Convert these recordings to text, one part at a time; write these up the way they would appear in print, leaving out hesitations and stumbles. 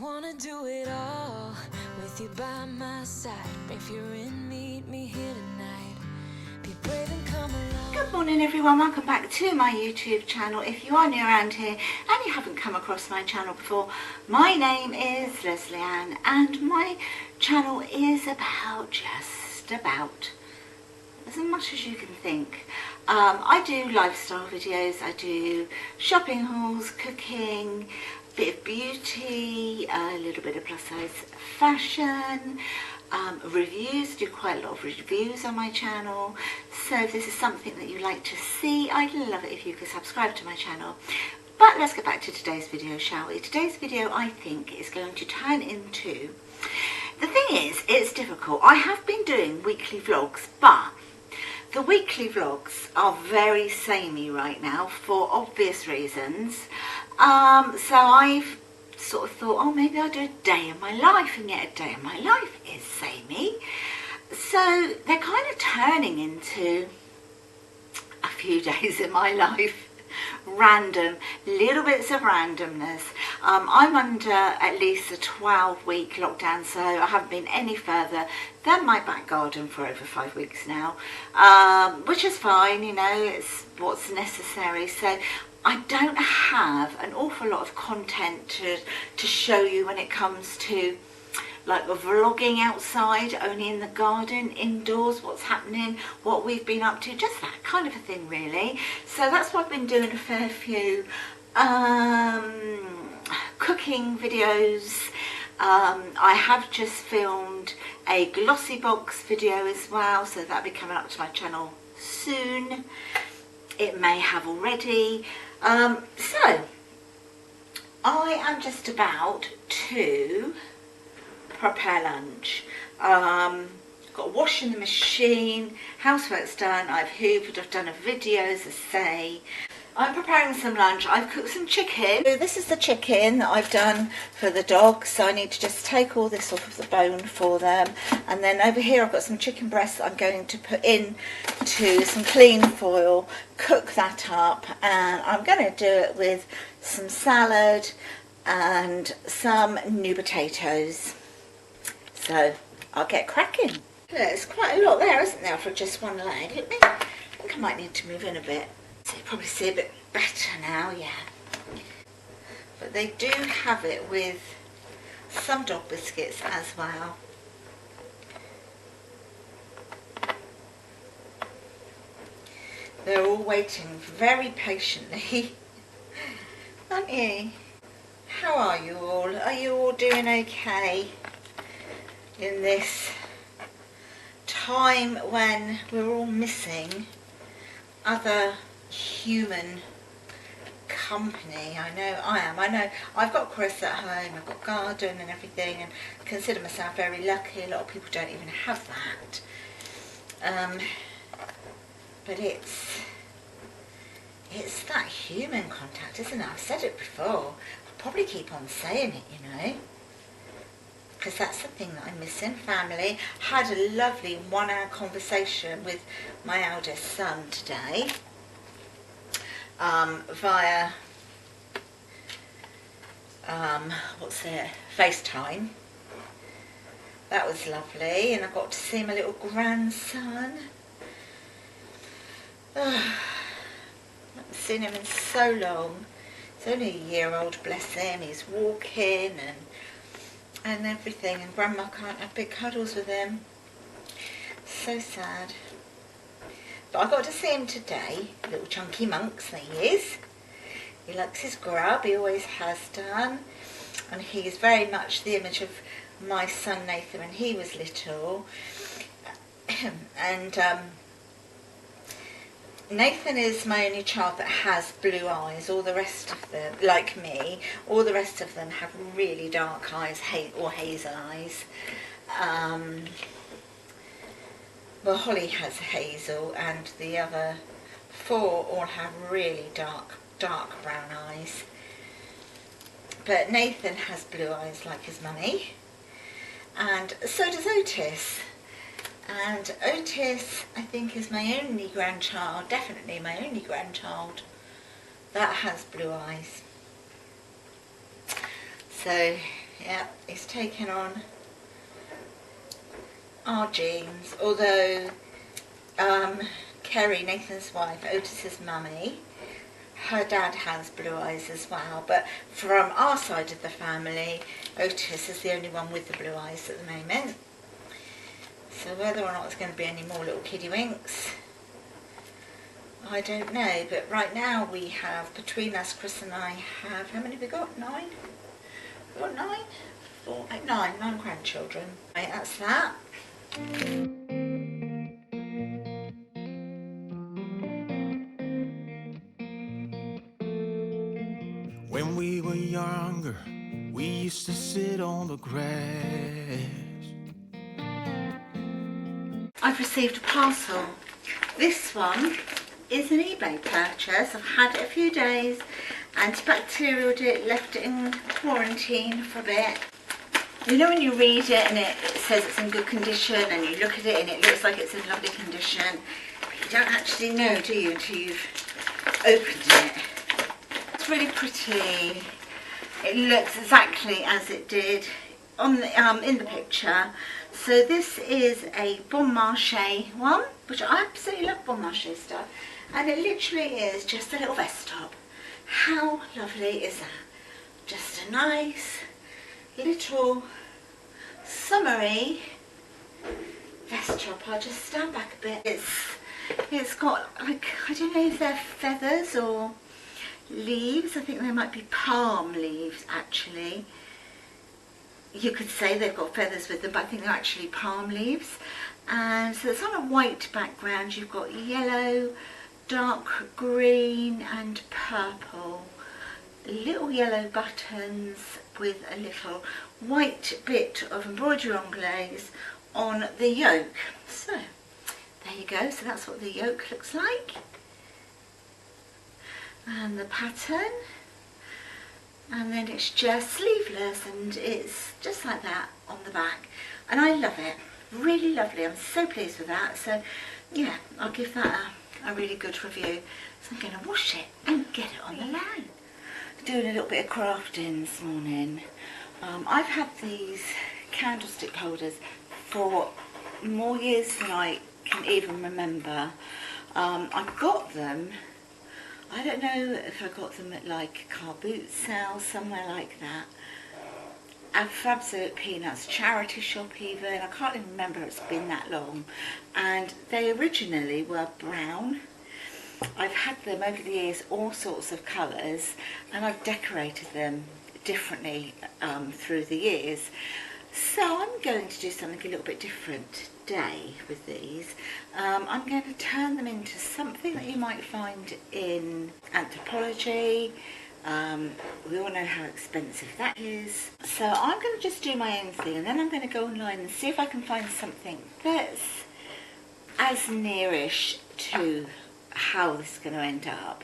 wanna do it all with you by my side. If you're in, meet me here tonight. Be brave and come along. Good morning everyone, welcome back to my YouTube channel. If you are new around here and you haven't come across my channel before, my name is Leslie Ann and my channel is just about as much as you can think. I do lifestyle videos, I do shopping hauls, cooking, bit of beauty, a little bit of plus size fashion, reviews, do quite a lot of reviews on my channel. So if this is something that you like to see, I'd love it if you could subscribe to my channel. But let's get back to today's video, shall we? Today's video, I think, is going to turn into... The thing is, it's difficult. I have been doing weekly vlogs, but the weekly vlogs are very samey right now for obvious reasons. So I've sort of thought, oh, maybe I'll do a day in my life, and yet a day in my life is samey. So they're kind of turning into a few days in my life. Random, little bits of randomness. I'm under at least a 12-week lockdown, so I haven't been any further than my back garden for over 5 weeks now, which is fine, you know, it's what's necessary. So I don't have an awful lot of content to show you when it comes to like vlogging outside, only in the garden, indoors, what's happening, what we've been up to, just that kind of a thing really. So that's why I've been doing a fair few cooking videos. I have just filmed a glossy box video as well, so that'll be coming up to my channel soon. It may have already. So I am just about to prepare lunch. Got a wash in the machine, housework's done, I've hoovered, I've done a video, as I say. I'm preparing some lunch. I've cooked some chicken. So this is the chicken that I've done for the dogs, so I need to just take all this off of the bone for them. And then over here I've got some chicken breasts that I'm going to put in to some clean foil, cook that up, and I'm going to do it with some salad and some new potatoes. So I'll get cracking. There's quite a lot there, isn't there, for just one leg? I think I might need to move in a bit. So you probably see a bit better now, yeah. But they do have it with some dog biscuits as well. They're all waiting very patiently, aren't you? How are you all? Are you all doing okay in this time when we're all missing other human company? I know I am. I know I've got Chris at home, I've got garden and everything, and consider myself very lucky. A lot of people don't even have that. But it's that human contact, isn't it? I've said it before. I'll probably keep on saying it, you know, because that's the thing that I'm missing. Family. Had a lovely 1-hour conversation with my eldest son today via FaceTime. That was lovely, and I got to see my little grandson. I haven't seen him in so long. He's only a year old, bless him. He's walking and everything, and Grandma can't have big cuddles with him. So sad. But I got to see him today, little chunky monks that he is. He likes his grub, he always has done, and he is very much the image of my son Nathan when he was little. And Nathan is my only child that has blue eyes. All the rest of them, like me, all the rest of them have really dark eyes, or hazel eyes. Well, Holly has hazel, and the other 4 all have really dark brown eyes. But Nathan has blue eyes like his mummy, and so does Otis. And Otis, I think, is my only grandchild, definitely my only grandchild, that has blue eyes. So Yeah, it's taken on our genes, although Kerry, Nathan's wife, Otis's mummy, her dad has blue eyes as well, but from our side of the family, Otis is the only one with the blue eyes at the moment. So whether or not there's going to be any more little kiddie winks, I don't know. But right now we have, between us, Chris and I have, how many have we got? 9? We've got 9? 4, 8, 9 grandchildren. Right, that's that. When we were younger, we used to sit on the grass. I've received a parcel. This one is an eBay purchase. I've had it a few days, antibacterialed it, left it in quarantine for a bit. You know when you read it and it says it's in good condition, and you look at it and it looks like it's in lovely condition, but you don't actually know, do you, until you've opened it. It's really pretty. It looks exactly as it did on the, in the picture. So this is a Bon Marché one, which I absolutely love Bon Marché stuff, and it literally is just a little vest top. How lovely is that? Just a nice little summery vest top. I'll just stand back a bit. It's got, like, I don't know if they're feathers or leaves. I think they might be palm leaves actually. You could say they've got feathers with them, but I think they're actually palm leaves. And so it's on a white background. You've got yellow, dark green and purple. Little yellow buttons with a little white bit of embroidery anglaise on the yoke. So there you go. So that's what the yoke looks like. And the pattern. And then it's just sleeveless, and it's just like that on the back, and I love it. Really lovely. I'm so pleased with that. So yeah, I'll give that a really good review. So I'm going to wash it and get it on the line. Doing a little bit of crafting this morning. I've had these candlestick holders for more years than I can even remember. I got them, I don't know if I got them at like a car boot sale, somewhere like that. For Absolute Peanuts, charity shop even. I can't even remember, it's been that long. And they originally were brown. I've had them over the years, all sorts of colours, and I've decorated them differently through the years. So I'm going to do something a little bit different today with these. I'm going to turn them into something that you might find in Anthropologie. We all know how expensive that is. So I'm going to just do my own thing, and then I'm going to go online and see if I can find something that's as nearish to how this is going to end up.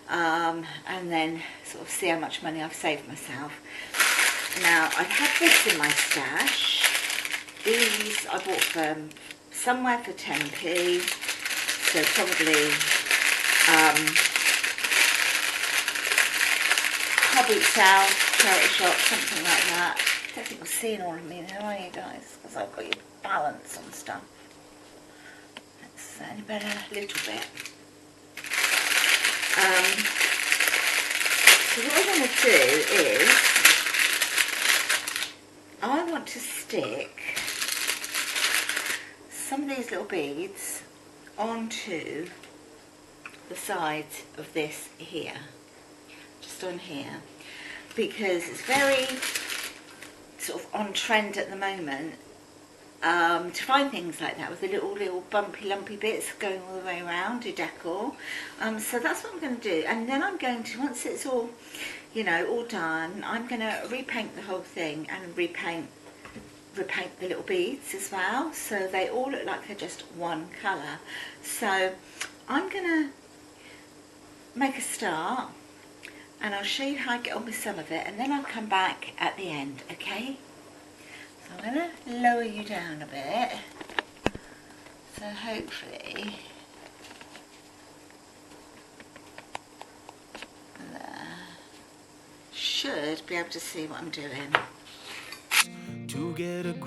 And then sort of see how much money I've saved myself. Now, I've had this in my stash. These I bought from somewhere for 10p, so probably car boot sale, charity shop, something like that. I don't think you're seeing all of me there, are you guys? Because I've got your balance on stuff. That's only better a little bit. So what I'm going to do is, I want to stick some of these little beads onto the sides of this here, just on here, because it's very sort of on trend at the moment to find things like that with the little bumpy lumpy bits going all the way around to decor. So that's what I'm going to do, and then I'm going to, once it's all, you know, all done, I'm going to repaint the whole thing and repaint the little beads as well, so they all look like they're just one colour. So I'm going to make a start, and I'll show you how I get on with some of it, and then I'll come back at the end, okay? So I'm going to lower you down a bit, so hopefully there, should be able to see what I'm doing.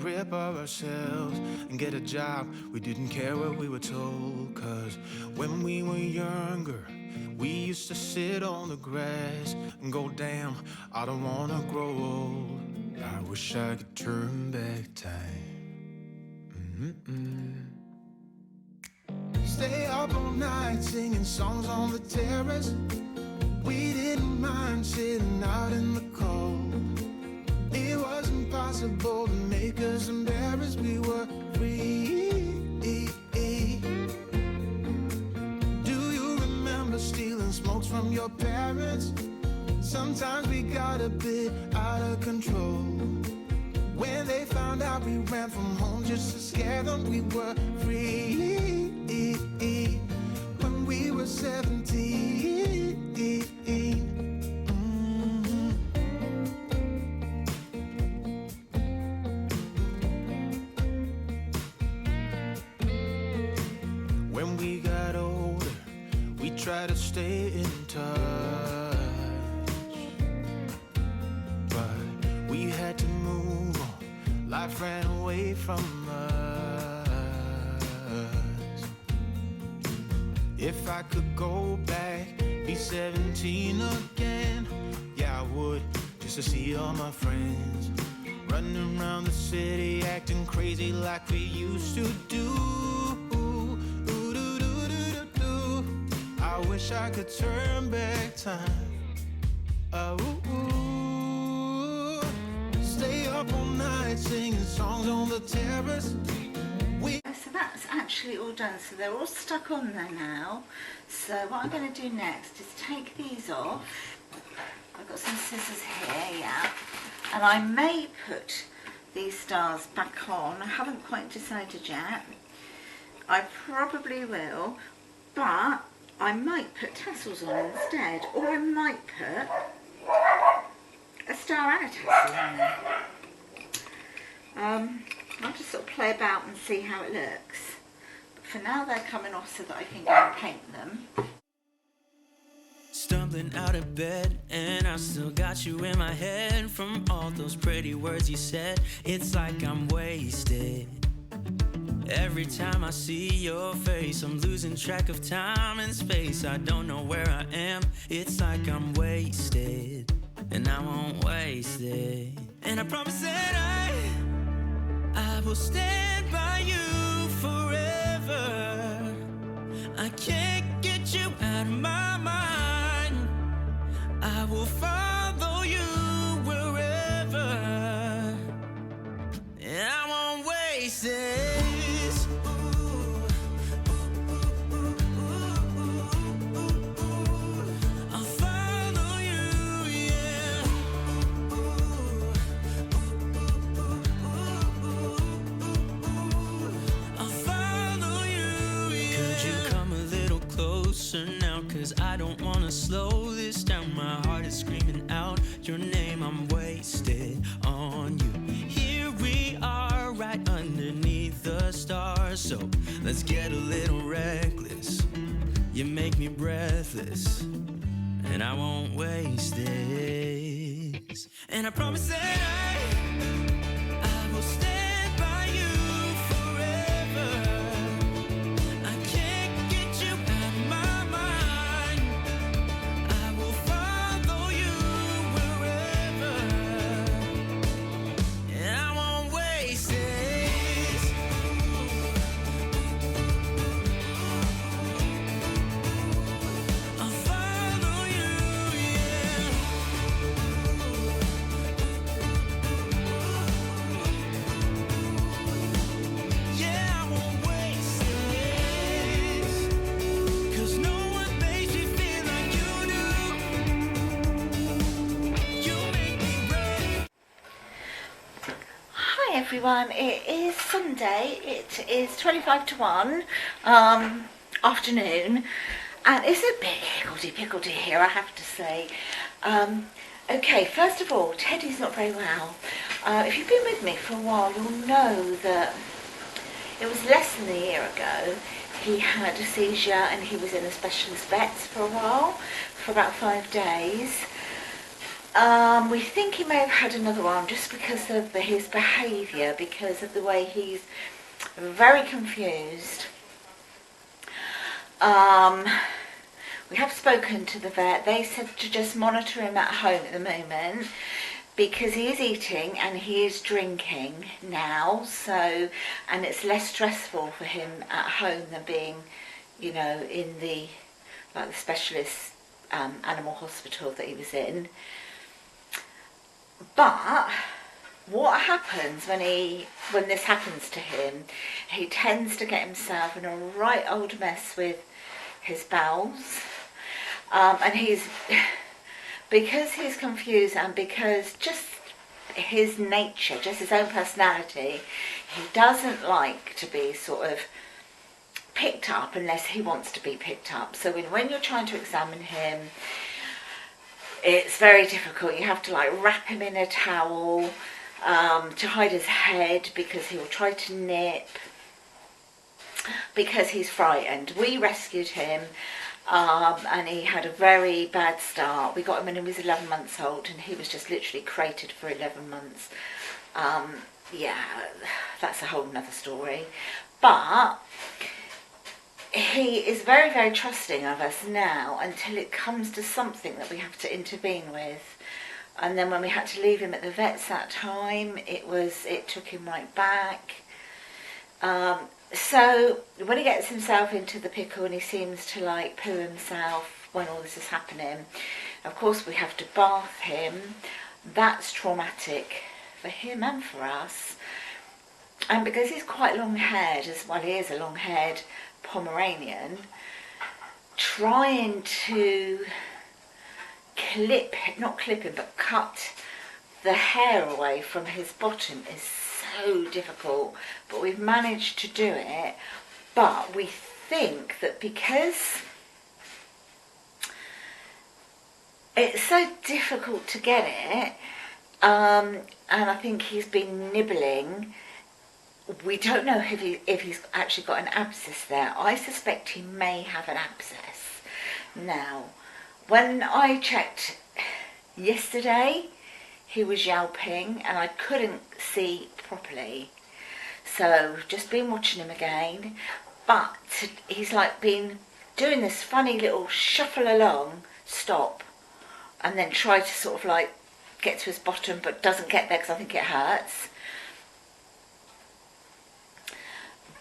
grip of ourselves and get a job. We didn't care what we were told, cause when we were younger, we used to sit on the grass and go, damn, I don't wanna grow old. I wish I could turn back time. Stay up all night singing songs on the terrace. We didn't mind sitting out in the cold. It wasn't possible to make us embarrassed. We were free. Do you remember stealing smokes from your parents? Sometimes we got a bit out of control. When they found out we ran from home just to scare them, we were free. When we were 17. When we got older, we tried to stay in touch, but we had to move on. Life ran away from us. If I could go back, be 17 again, yeah, I would, just to see all my friends running around the city, acting crazy like we used to do. I wish I could turn back time. Stay up all night singing songs on the terrace. So that's actually all done, so they're all stuck on there now. So what I'm going to do next is take these off. I've got some scissors here, yeah, and I may put these stars back on. I haven't quite decided yet. I probably will, but I might put tassels on instead, or I might put a star and a tassel on there. I'll just sort of play about and see how it looks. But for now they're coming off so that I can go and paint them. Stumbling out of bed, and I still got you in my head. From all those pretty words you said, it's like I'm wasted. Every time I see your face, I'm losing track of time and space. I don't know where I am, it's like I'm wasted, and I won't waste it. And I promise that I will stand by you forever. I can't get you out of my mind. I will follow you wherever, and I won't waste this. I'll follow you, yeah. I'll follow you, yeah. Could you come a little closer now? 'Cause I don't wanna slow this down. My heart is screaming out your name. I'm wasted on you. Here we are, right underneath the stars. So let's get a little reckless. You make me breathless, and I won't waste this. And I promise that I will stand by you forever. I can't get you out of my mind. I will follow you wherever, and I won't waste this. I'll follow you, yeah. Yeah, I won't waste this. 'Cause no one makes me feel like you do. You make me brave. Hi everyone, it is Sunday, it is 25 to 1 afternoon, and it's a bit higgledy-piggledy here, I have to say. Okay, first of all, Teddy's not very well. If you've been with me for a while, you'll know that it was less than a year ago he had a seizure and he was in a specialist vet's for a while, for about 5 days. We think he may have had another one just because of his behaviour, because of the way he's very confused. We have spoken to the vet. They said to just monitor him at home at the moment because he is eating and he is drinking now, so, and it's less stressful for him at home than being, you know, in the specialist animal hospital that he was in. But what happens when this happens to him, he tends to get himself in a right old mess with his bowels, and because he's confused and because just his nature, just his own personality, he doesn't like to be sort of picked up unless he wants to be picked up. So when you're trying to examine him, it's very difficult. You have to like wrap him in a towel to hide his head because he will try to nip because he's frightened. We rescued him and he had a very bad start. We got him when he was 11 months old and he was just literally crated for 11 months. Yeah, that's a whole nother story. But he is very, very trusting of us now until it comes to something that we have to intervene with. And then when we had to leave him at the vet's that time, it took him right back. So when he gets himself into the pickle and he seems to like poo himself when all this is happening, of course we have to bath him. That's traumatic for him and for us. And because he's quite long-haired, as well, he is a long-haired Pomeranian, trying to cut the hair away from his bottom is so difficult, but we've managed to do it. But we think that because it's so difficult to get it, and I think he's been nibbling, we don't know if he's actually got an abscess there. I suspect he may have an abscess. Now, when I checked yesterday, he was yelping and I couldn't see properly. So just been watching him again. But he's like been doing this funny little shuffle along, stop, and then try to sort of like get to his bottom, but doesn't get there because I think it hurts.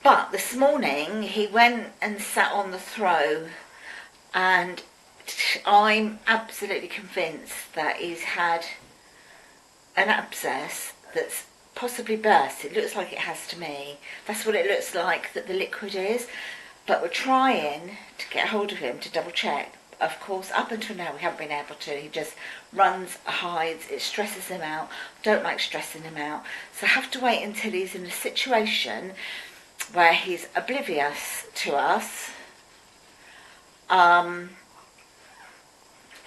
But this morning he went and sat on the throw, and I'm absolutely convinced that he's had an abscess that's possibly burst. It looks like it has to me. That's what it looks like that the liquid is. But we're trying to get hold of him to double check. Of course, up until now we haven't been able to. He just runs, hides, it stresses him out. Don't like stressing him out. So I have to wait until he's in a situation where he's oblivious to us, and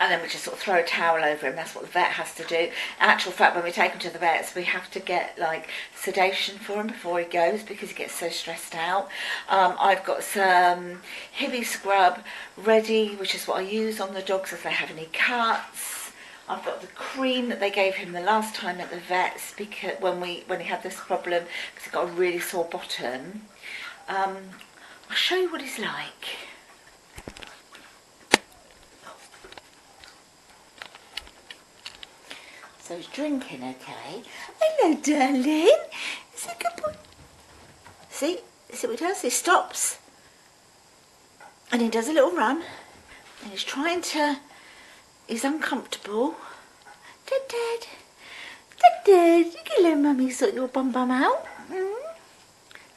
then we just sort of throw a towel over him. That's what the vet has to do. In actual fact, when we take him to the vets, we have to get like sedation for him before he goes because he gets so stressed out. I've got some Hibby scrub ready, which is what I use on the dogs if they have any cuts. I've got the cream that they gave him the last time at the vets because when he had this problem, because he got a really sore bottom. I'll show you what he's like. So he's drinking, okay. Hello, darling. Is he a good boy? See what he does? He stops and he does a little run and he's uncomfortable. Dad. You can let Mummy sort your bum out.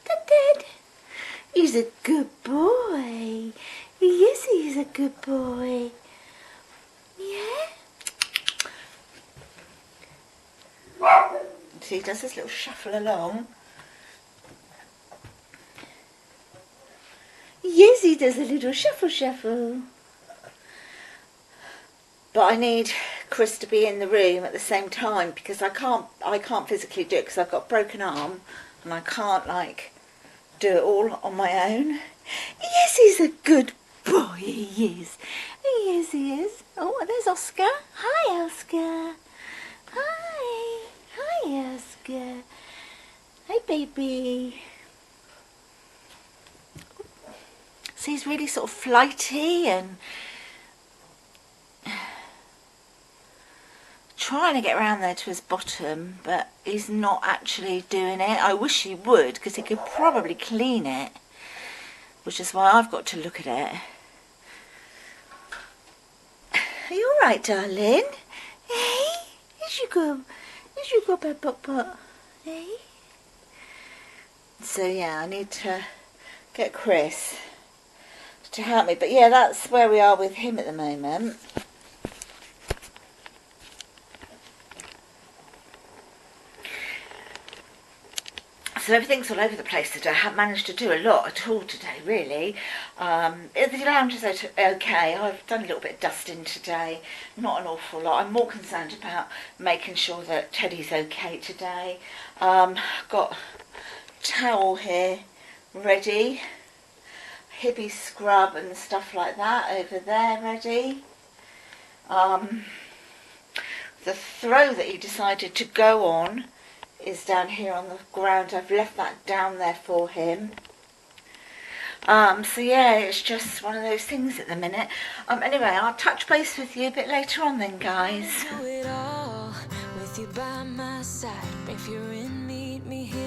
Dad. He's a good boy. Yes, he's a good boy. Yeah? See, he does this little shuffle along. Yes, he does a little shuffle. But I need Chris to be in the room at the same time because I can't physically do it because I've got a broken arm and I can't like do it all on my own. Yes, he's a good boy, he is. He is. Oh, there's Oscar. Hi, Oscar. Hi. Hi, Oscar. Hi, baby. So he's really sort of flighty and trying to get around there to his bottom, but he's not actually doing it. I wish he would, because he could probably clean it, which is why I've got to look at it. Are you all right, darling? Hey, here you go. Here you go, bad butt. Hey. So yeah, I need to get Chris to help me. But yeah, that's where we are with him at the moment. So everything's all over the place today. I haven't managed to do a lot at all today, really. The lounge is okay. I've done a little bit of dusting today, not an awful lot. I'm more concerned about making sure that Teddy's okay today. Got towel here ready, Hibby scrub and stuff like that over there ready. The throw that he decided to go on is down here on the ground. I've left that down there for him. So yeah, it's just one of those things at the minute. Anyway, I'll touch base with you a bit later on then, guys. Do it all with you by my side. If you're in, meet me here